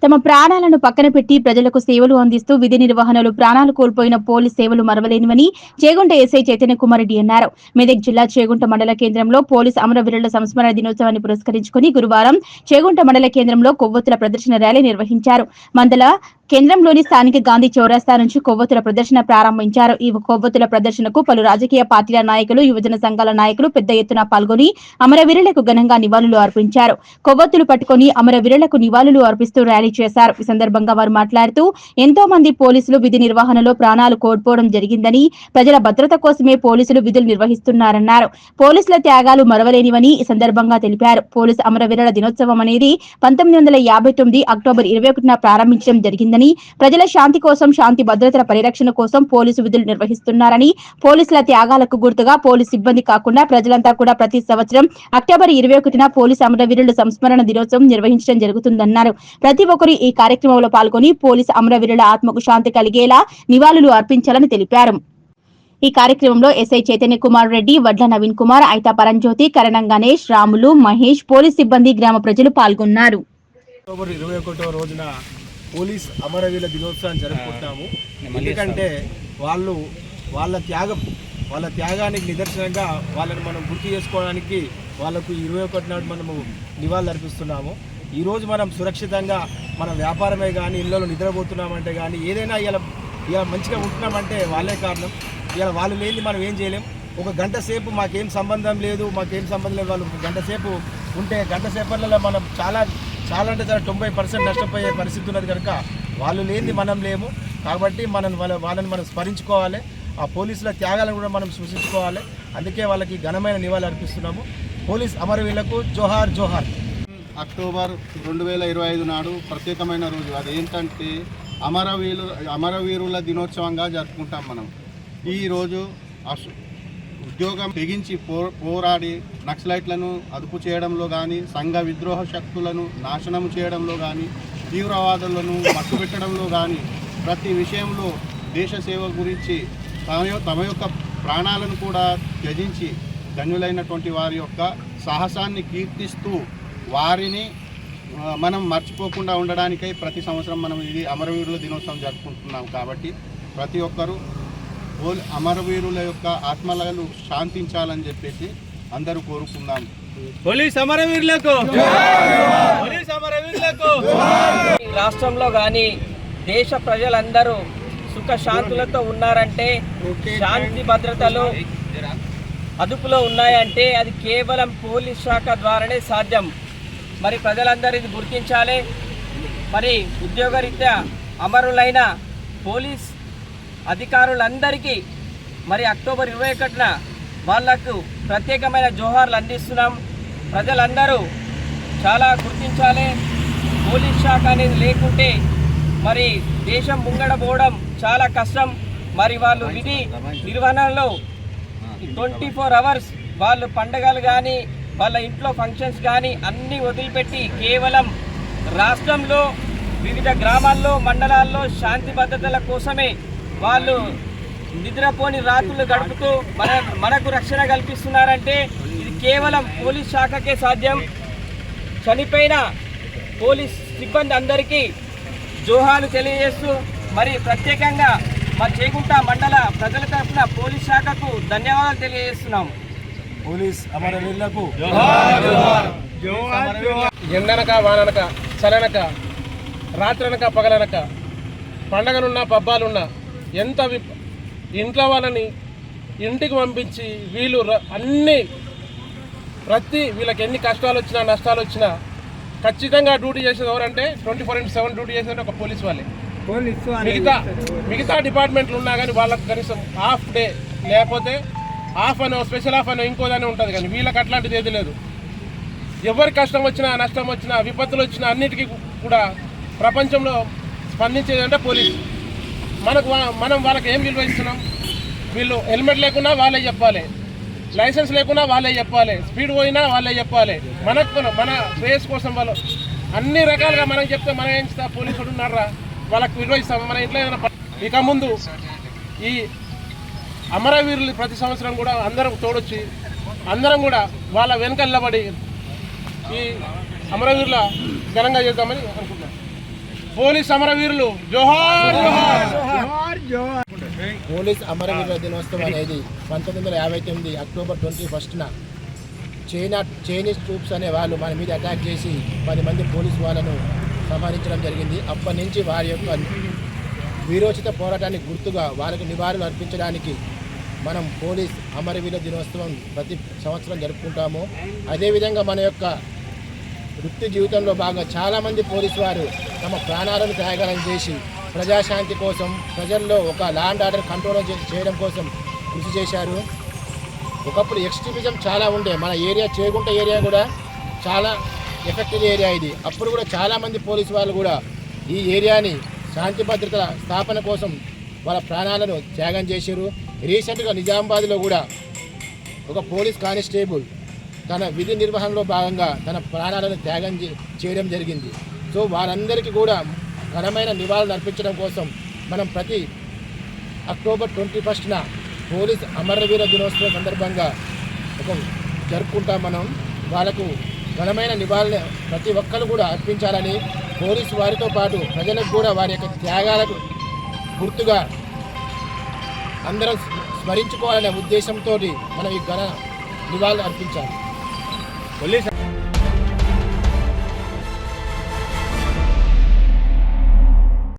తమ ప్రాణాలను పక్కన పెట్టి ప్రజలకు సేవలు అందిస్తూ విధి నిర్వహణలో ప్రాణాలు కోల్పోయిన పోలీస్ సేవలు మరవలేనివని చేగుంట ఎస్ఐ చైతన్య కుమార్ రెడ్డి అన్నారు. మెదక్ జిల్లా చేగుంట మండల కేంద్రంలో పోలీస్ అమరవీరుల సంస్మరణ దినోత్సవాన్ని పురస్కరించుకుని గురువారం చేగుంట మండల కేంద్రంలో కొవ్వొత్తుల ప్రదర్శన ర్యాలీ నిర్వహించారు. మండల కేంద్రంలోని స్థానిక గాంధీ చౌరస్తా నుంచి కొవ్వొత్తుల ప్రదర్శన ప్రారంభించారు. ఈ కొవ్వొత్తుల ప్రదర్శనకు పలు రాజకీయ పార్టీల నాయకులు, యువజన సంఘాల నాయకులు పెద్ద ఎత్తున పాల్గొని అమరవీరులకు ఘనంగా నివాళులు అర్పించారు. కొవ్వొత్తులు పట్టుకుని అమరవీరులకు నివాళులు అర్పిస్తూ ర్యాలీ చేశారు. ఈ సందర్భంగా వారు మాట్లాడుతూ ఎంతో మంది పోలీసులు విధి నిర్వహణలో ప్రాణాలు కోల్పోవడం జరిగిందని, ప్రజల భద్రత కోసమే పోలీసులు విధులు నిర్వహిస్తున్నారన్నారు. పోలీసుల త్యాగాలు మరవలేనివని ఈ సందర్భంగా తెలిపారు. పోలీసు అమరవీరుల దినోత్సవం అనేది 1959 అక్టోబర్ 21న ప్రారంభించడం జరిగిందని, ప్రజల శాంతి కోసం, శాంతి భద్రతల పరిరక్షణ కోసం పోలీసు విధులు నిర్వహిస్తున్నారని, పోలీసుల త్యాగాలకు గుర్తుగా పోలీసు సిబ్బంది కాకుండా ప్రజలంతా కూడా ప్రతి సంవత్సరం అక్టోబర్ 21న పోలీసు అమరవీరుల సంస్మరణ దినోత్సవం నిర్వహించడం జరుగుతుందన్నారు. ప్రతి ఒక్కరు ఈ కార్యక్రమంలో పాల్గొని పోలీసు అమరవీరుల ఆత్మకు శాంతి కలిగేలా నివాళులు అర్పించాలని తెలిపారు. ఈ కార్యక్రమంలో ఎస్ఐ చైతన్య కుమార్ రెడ్డి, వడ్ల నవీన్ కుమార్, ఐతా పరంజ్యోతి, కరణం గణేష్, రాములు, మహేష్, పోలీస్ సిబ్బంది, గ్రామ ప్రజలు పాల్గొన్నారు. అక్టోబర్ 21వ రోజున పోలీస్ అమరవీరుల దినోత్సవాన్ని జరుపుకుంటాము. ఎందుకంటే వాళ్ళ త్యాగానికి నిదర్శనంగా వాళ్ళని మనం గుర్తు చేసుకోవడానికి వాళ్ళకు 21 నాడు మనము నివాళులు అర్పిస్తున్నాము. ఈరోజు మనం సురక్షితంగా మన వ్యాపారమే కానీ, ఇళ్లలో నిద్రపోతున్నామంటే కానీ, ఏదైనా ఇలా మంచిగా ఉంటున్నామంటే వాళ్ళే కారణం. ఇలా వాళ్ళు లేని మనం ఏం చేయలేం. ఒక గంట సేపు మాకేం సంబంధం లేదు వాళ్ళు గంట సేపు ఉంటే గంట సేపర్లలో మనం చాలా అంటే చాలా 90% నష్టపోయే పరిస్థితి ఉన్నది కనుక వాళ్ళు లేనిది మనం లేము. కాబట్టి వాళ్ళని మనం స్మరించుకోవాలి. ఆ పోలీసుల త్యాగాలను కూడా మనం సూచించుకోవాలి. అందుకే వాళ్ళకి ఘనమైన నివాళులు అర్పిస్తున్నాము. పోలీస్ అమరవీరులకు జోహార్ జోహార్. అక్టోబర్ 2025 నాడు ప్రత్యేకమైన రోజు. అదేంటంటే అమరవీరుల దినోత్సవంగా జరుపుకుంటాం మనం. ఈరోజు ఉద్యోగం తెగించి పోరాడి నక్సలైట్లను అదుపు చేయడంలో కానీ, సంఘ విద్రోహ శక్తులను నాశనం చేయడంలో కానీ, తీవ్రవాదులను మట్టుపెట్టడంలో కానీ, ప్రతి విషయంలో దేశ సేవ గురించి తమ యొక్క ప్రాణాలను కూడా త్యజించి ధన్యులైనటువంటి వారి యొక్క సాహసాన్ని కీర్తిస్తూ వారిని మనం మర్చిపోకుండా ఉండడానికై ప్రతి సంవత్సరం మనం ఇది అమరవీరుల దినోత్సవం జరుపుకుంటున్నాం. కాబట్టి ప్రతి ఒక్కరూ అమరవీరుల యొక్క ఆత్మలను శాంతించాలని చెప్పేసి అందరూ కోరుకుందాం. పోలీస్ అమరవీరులకు, పోలీస్ అమరవీరులకు. రాష్ట్రంలో కానీ దేశ ప్రజలందరూ సుఖశాంతులతో ఉన్నారంటే, శాంతి భద్రతలు అదుపులో ఉన్నాయంటే అది కేవలం పోలీస్ శాఖ ద్వారానే సాధ్యం. మరి ప్రజలందరూ ఇది గుర్తించాలి. మరి ఉద్యోగరీత్యా అమరులైన పోలీస్ అధికారులందరికీ మరి అక్టోబర్ 21న వాళ్లకు ప్రత్యేకమైన జోహార్లు అందిస్తున్నాం. ప్రజలందరూ చాలా గుర్తించాలి. పోలీస్ శాఖ అనేది లేకుంటే మరి దేశం ముంగడపోవడం చాలా కష్టం. మరి వాళ్ళు విధి నిర్వహణలో 24 అవర్స్ వాళ్ళు పండగలు కానీ, వాళ్ళ ఇంట్లో ఫంక్షన్స్ కానీ అన్నీ వదిలిపెట్టి కేవలం రాష్ట్రంలో వివిధ గ్రామాల్లో, మండలాల్లో శాంతి భద్రతల కోసమే వాళ్ళు నిద్రపోని రాత్రులు గడుపుతూ మనకు రక్షణ కల్పిస్తున్నారంటే ఇది కేవలం పోలీస్ శాఖకే సాధ్యం. చనిపోయిన పోలీస్ సిబ్బంది అందరికీ జోహాలు తెలియజేస్తూ మరి ప్రత్యేకంగా మా చేగుంట మండల ప్రజల తరఫున పోలీస్ శాఖకు ధన్యవాదాలు తెలియజేస్తున్నాం. పోలీస్ అమరవీరులకు ఎండనక వాననక చలనక రాత్రనక పగలనక పండగలున్నా పబ్బాలున్నా ఎంత ఇంట్లో వాళ్ళని ఇంటికి పంపించి వీళ్ళు వీళ్ళకి ఎన్ని కష్టాలు వచ్చినా నష్టాలు వచ్చినా ఖచ్చితంగా డ్యూటీ చేసేది ఎవరంటే 24/7 డ్యూటీ చేసేది ఒక పోలీస్ వాళ్ళే. మిగతా డిపార్ట్మెంట్లు ఉన్నా కానీ వాళ్ళకి కనీసం హాఫ్ డే లేకపోతే హాఫ్ అనో స్పెషల్ హాఫ్ అనో ఇంకోదానే ఉంటుంది. కానీ వీళ్ళకి అట్లాంటిది ఏది లేదు. ఎవరికి కష్టం వచ్చినా, నష్టం వచ్చినా, విపత్తులు వచ్చినా అన్నిటికీ కూడా ప్రపంచంలో స్పందించేది అంటే పోలీసు. మనం వాళ్ళకి ఏం విలువ ఇస్తున్నాం? వీళ్ళు హెల్మెట్ లేకున్నా వాళ్ళే చెప్పాలి, లైసెన్స్ లేకున్నా వాళ్ళే చెప్పాలి, స్పీడ్ పోయినా వాళ్ళే చెప్పాలి. మన రేస్ కోసం వాళ్ళు అన్ని రకాలుగా మనం చెప్తే మనం ఏం చేస్తాం? పోలీసులు ఉన్నారా వాళ్ళకి విలువ ఇస్తాము. మన ఇంట్లో ఏదైనా ఇక ముందు ఈ అమరవీరులు ప్రతి సంవత్సరం కూడా అందరం తోడొచ్చి అందరం కూడా వాళ్ళ వెనుక నిలబడి ఈ అమరవీరుల ఘనంగా చేద్దామని అనుకుంటున్నాం. పోలీస్ అమరవీరులు జోహార్ జోహార్. పోలీస్ అమరవీరుల దినోత్సవం అనేది 1959 అక్టోబర్ 21న చైనీస్ ట్రూప్స్ అనే వాళ్ళు మన మీద అటాక్ చేసి 10 మంది పోలీసు వాళ్ళను సంహరించడం జరిగింది. అప్పటి నుంచి వారి యొక్క వీరోచిత పోరాటానికి గుర్తుగా వాళ్ళకి నివాళులు అర్పించడానికి మనం పోలీస్ అమరవీరుల దినోత్సవం ప్రతి సంవత్సరం జరుపుకుంటాము. అదేవిధంగా మన యొక్క వృత్తి జీవితంలో భాగంగా చాలామంది పోలీసు వారు తమ ప్రాణాలను త్యాగాలను చేసి ప్రజాశాంతి కోసం, ప్రజల్లో ఒక లా అండ్ ఆర్డర్ కంట్రోల్ చేయడం కోసం కృషి చేశారు. ఒకప్పుడు ఎక్స్ట్రీమిజం చాలా ఉండే, మన ఏరియా చేగుంట ఏరియా కూడా చాలా ఎఫెక్టెడ్ ఏరియా ఇది. అప్పుడు కూడా చాలామంది పోలీసు వాళ్ళు కూడా ఈ ఏరియాని శాంతి భద్రతల స్థాపన కోసం వాళ్ళ ప్రాణాలను త్యాగం చేశారు. రీసెంట్గా నిజామాబాద్లో కూడా ఒక పోలీస్ కానిస్టేబుల్ తన విధి నిర్వహణలో భాగంగా తన ప్రాణాలను త్యాగం చేయడం జరిగింది. సో వారందరికీ కూడా ఘనమైన నివాళులు అర్పించడం కోసం మనం ప్రతి అక్టోబర్ 21న పోలీస్ అమరవీర దినోత్సవం సందర్భంగా జరుపుకుంటాం. మనం వాళ్ళకు ఘనమైన నివాళులు ప్రతి ఒక్కరు కూడా అర్పించాలని, పోలీసు వారితో పాటు ప్రజలకు కూడా వారి యొక్క త్యాగాలకు గుర్తుగా అందరం స్మరించుకోవాలనే ఉద్దేశంతో మనం ఈ ఘన నివాళులు అర్పించాలి.